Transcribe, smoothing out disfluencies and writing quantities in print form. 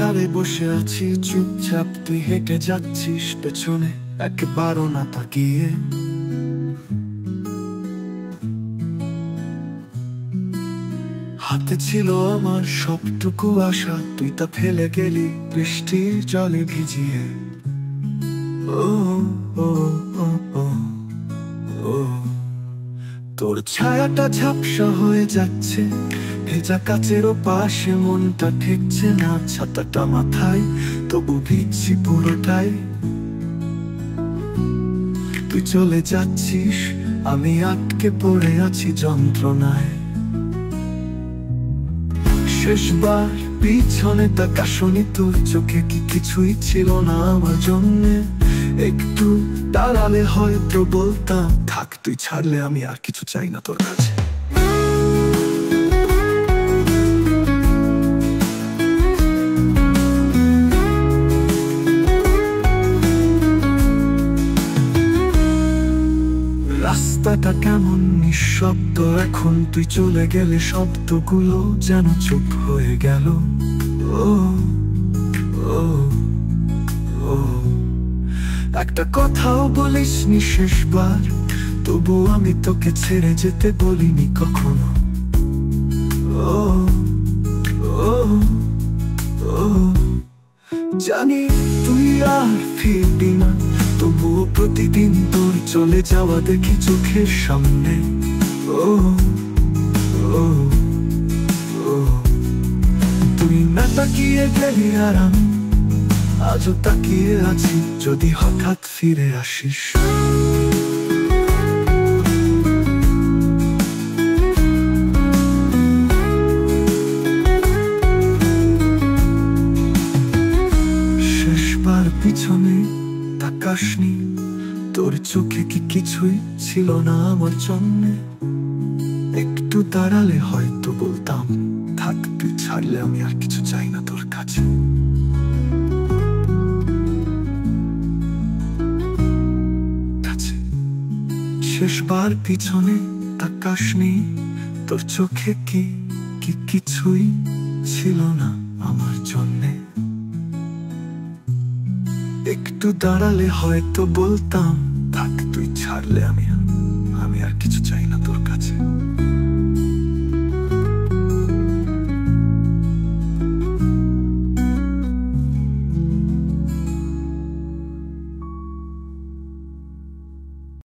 ধারে বসে আছি চুপচাপ, তুই হেঁটে যাচ্ছিস পেছনে একবারও না তাকিয়ে। হাতে ছিল আমার সবটুকু আশা, তুই তা ফেলে গেলি বৃষ্টির জলে ভিজিয়ে। ও ও ও ও ও তোর ছায়াটা ঝাপসা হয়ে যাচ্ছে, ভেজা কাচেরও পাশে মনটা ঠেকছে না। ছাতাটা মাথায় তবু ভিজছি পুরোটাই। তুই চলে যাচ্ছিস, আমি আটকে পড়ে আছি যন্ত্রণায়। শেষবার পিছনে তাকাসনি, তোর চোখে কি কিছুই ছিল না আমার জন্যে? একটু দাঁড়ালে হয়তো বলতাম থাক, তুই ছাড়লে আমি আর কিছু চাই না তোর কাছে। রাস্তাটা কেমন নিঃশব্দ এখন, তুই চলে গেলে শব্দগুলো যেন চুপ হয়ে গেল। ও ও ও একটা কথাও বলিসনি শেষবার, তবু আমি তোকে ছেড়ে যেতে বলিনি কখনো। ও ও ও জানি তুই আর ফিরবি না, তবুও প্রতিদিন তোর চলে যাওয়া দেখি চোখের সামনে। ও ও ও তুই না তাকিয়ে গেলি আর আমি আজও তাকিয়ে আছি, যদি হঠাৎ ফিরে আসিস। শেষবার পিছনে তাকাসনি, তোর চোখে কি কিছুই ছিল না আমার জন্যে? একটু দাঁড়ালে হয়তো বলতাম থাক, তুই ছাড়লে আমি আর কিছু চাই না তোর কাছে। শেষবার পিছনে তাকাসনি, তোর চোখে কি কিছুই ছিল না আমার জন্যে? একটু দাঁড়ালে হয়তো বলতাম থাক, তুই ছাড়লে আমি আর কিছু চাই না তোর কাছে।